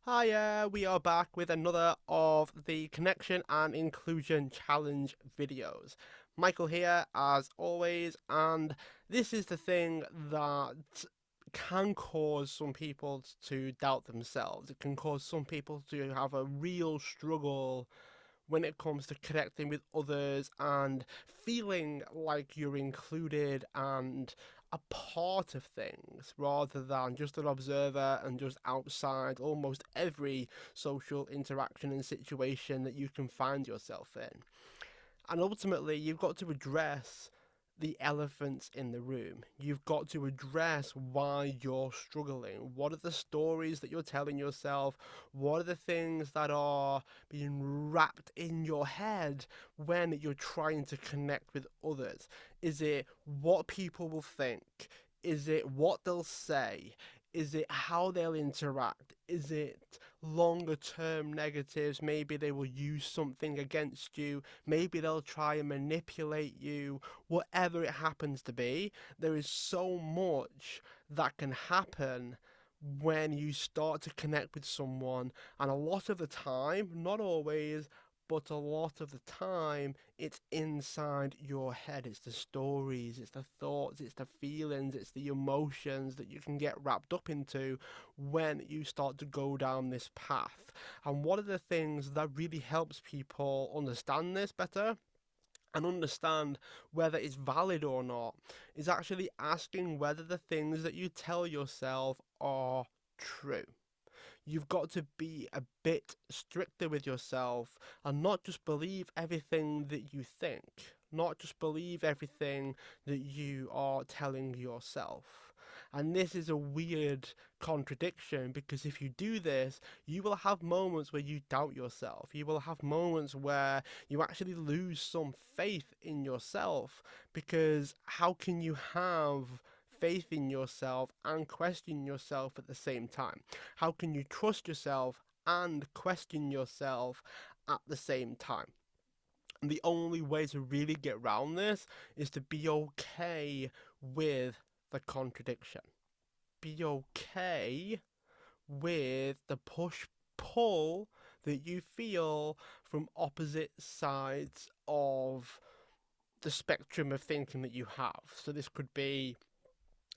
Hiya, we are back with another of the Connection and Inclusion Challenge videos. Michael here, as always, and this is the thing that can cause some people to doubt themselves. It can cause some people to have a real struggle when it comes to connecting with others and feeling like you're included and a part of things rather than just an observer and just outside almost every social interaction and situation that you can find yourself in. And ultimately, you've got to address the elephants in the room. You've got to address why you're struggling. What are the stories that you're telling yourself? What are the things that are being wrapped in your head when you're trying to connect with others? Is it what people will think? Is it what they'll say? Is it how they'll interact? Is it longer term negatives? Maybe they will use something against you. Maybe they'll try and manipulate you. Whatever it happens to be, there is so much that can happen when you start to connect with someone. And a lot of the time, not always, but a lot of the time, it's inside your head. It's the stories, it's the thoughts, it's the feelings, it's the emotions that you can get wrapped up into when you start to go down this path. And one of the things that really helps people understand this better and understand whether it's valid or not is actually asking whether the things that you tell yourself are true. You've got to be a bit stricter with yourself and not just believe everything that you think, not just believe everything that you are telling yourself. And this is a weird contradiction because if you do this, you will have moments where you doubt yourself. You will have moments where you actually lose some faith in yourself because how can you have faith in yourself and question yourself at the same time? How can you trust yourself and question yourself at the same time? And the only way to really get around this is to be okay with the contradiction. Be okay with the push pull that you feel from opposite sides of the spectrum of thinking that you have. So this could be,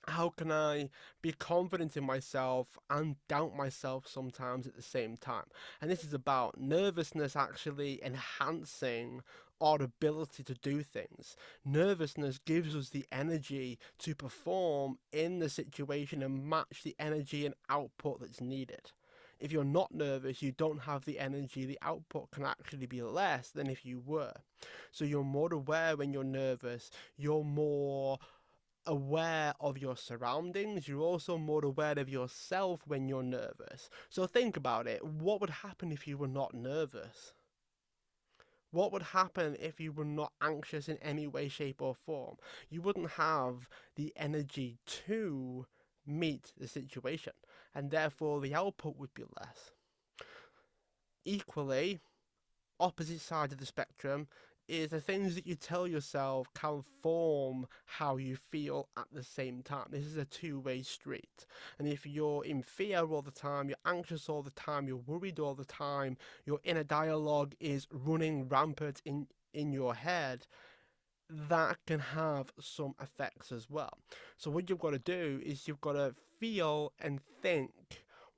how can I be confident in myself and doubt myself sometimes at the same time? And this is about nervousness actually enhancing our ability to do things. Nervousness gives us the energy to perform in the situation and match the energy and output that's needed. If you're not nervous, you don't have the energy, the output can actually be less than if you were. So you're more aware when you're nervous, you're more aware of your surroundings, you're also more aware of yourself when you're nervous. So think about it. What would happen if you were not nervous? What would happen if you were not anxious in any way, shape, or form? You wouldn't have the energy to meet the situation, and therefore the output would be less. Equally, opposite side of the spectrum is the things that you tell yourself can form how you feel at the same time. This is a two-way street. And if you're in fear all the time, you're anxious all the time, you're worried all the time, your inner dialogue is running rampant in your head, that can have some effects as well. So what you've got to do is you've got to feel and think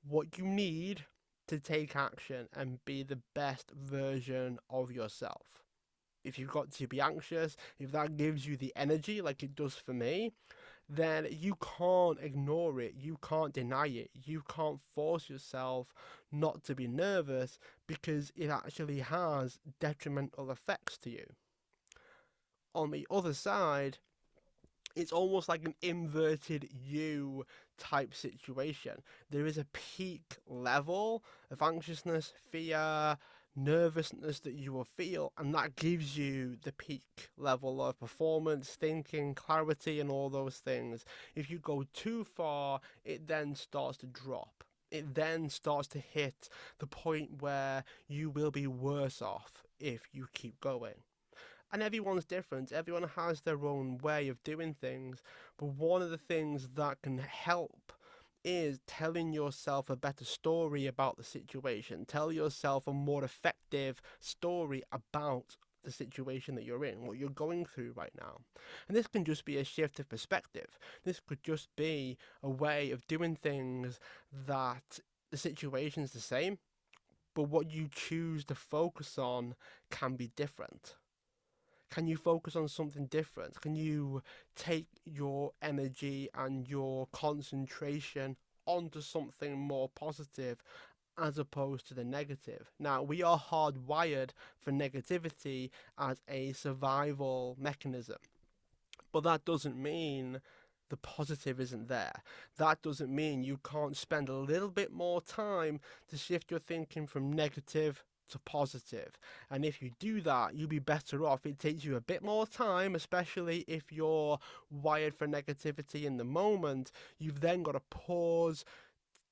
what you need to take action and be the best version of yourself. If you've got to be anxious, if that gives you the energy like it does for me, then you can't ignore it. You can't deny it. You can't force yourself not to be nervous because it actually has detrimental effects to you. On the other side, it's almost like an inverted U type situation. There is a peak level of anxiousness, fear, nervousness that you will feel, and that gives you the peak level of performance, thinking, clarity, and all those things. If you go too far, it then starts to drop. It then starts to hit the point where you will be worse off if you keep going. And everyone's different. Everyone has their own way of doing things. But one of the things that can help is telling yourself a better story about the situation. Tell yourself a more effective story about the situation that you're in, what you're going through right now. And this can just be a shift of perspective. This could just be a way of doing things that the situation's the same, but what you choose to focus on can be different. Can you focus on something different? Can you take your energy and your concentration onto something more positive as opposed to the negative? Now, we are hardwired for negativity as a survival mechanism, but that doesn't mean the positive isn't there. That doesn't mean you can't spend a little bit more time to shift your thinking from negative to positive. And if you do that, you'll be better off. It takes you a bit more time, especially if you're wired for negativity in the moment. You've then got to pause,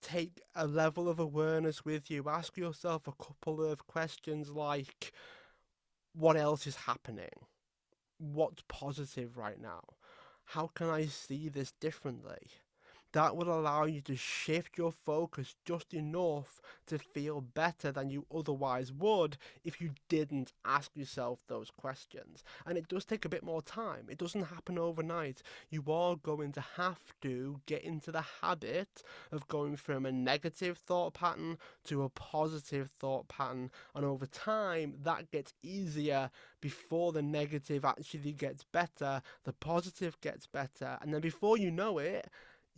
take a level of awareness with you, ask yourself a couple of questions like, what else is happening? What's positive right now? How can I see this differently? That will allow you to shift your focus just enough to feel better than you otherwise would if you didn't ask yourself those questions. And it does take a bit more time. It doesn't happen overnight. You are going to have to get into the habit of going from a negative thought pattern to a positive thought pattern. And over time, that gets easier. Before the negative actually gets better, the positive gets better. And then before you know it,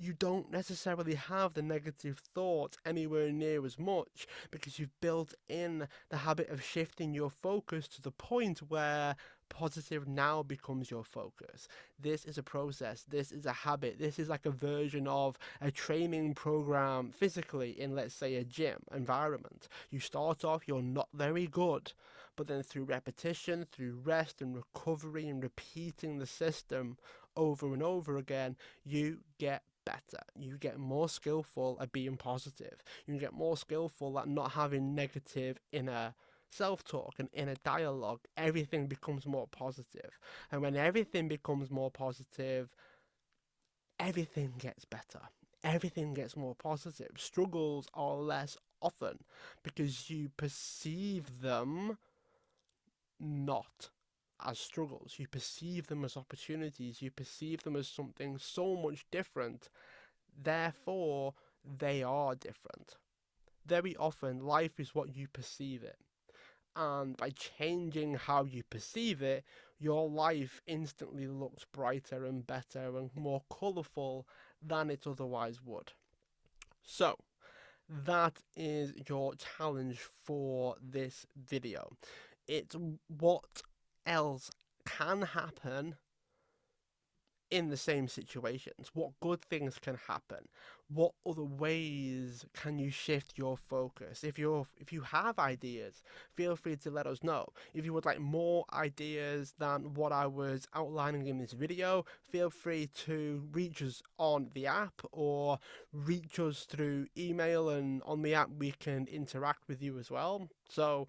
you don't necessarily have the negative thoughts anywhere near as much because you've built in the habit of shifting your focus to the point where positive now becomes your focus. This is a process. This is a habit. This is like a version of a training program physically in, let's say, a gym environment. You start off, you're not very good, but then through repetition, through rest and recovery and repeating the system over and over again, you get better. You get more skillful at being positive. You get more skillful at not having negative inner self-talk and inner dialogue. Everything becomes more positive. And when everything becomes more positive, everything gets better. Everything gets more positive. Struggles are less often because you perceive them not as struggles. You perceive them as opportunities. You perceive them as something so much different. Therefore, they are different. Very often, life is what you perceive it. And by changing how you perceive it, your life instantly looks brighter and better and more colourful than it otherwise would. So, that is your challenge for this video. It's what else can happen in the same situations. What good things can happen? What other ways can you shift your focus? If you have ideas, feel free to let us know. If you would like more ideas than what I was outlining in this video, feel free to reach us on the app or reach us through email, and on the app we can interact with you as well. So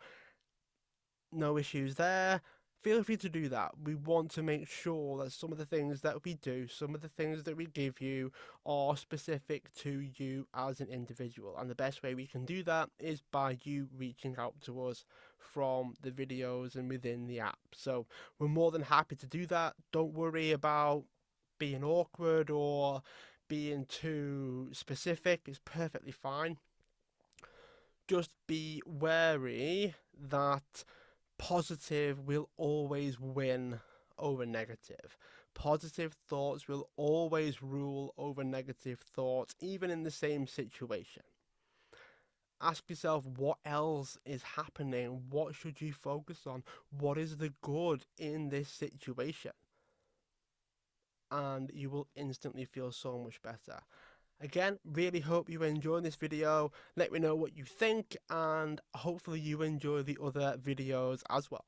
no issues there. Feel free to do that. We want to make sure that some of the things that we do, some of the things that we give you are specific to you as an individual. And the best way we can do that is by you reaching out to us from the videos and within the app. So we're more than happy to do that. Don't worry about being awkward or being too specific. It's perfectly fine. Just be wary that positive will always win over negative. Positive thoughts will always rule over negative thoughts, even in the same situation. Ask yourself, what else is happening? What should you focus on? What is the good in this situation? And you will instantly feel so much better. Again, really hope you enjoyed this video. Let me know what you think, and hopefully you enjoy the other videos as well.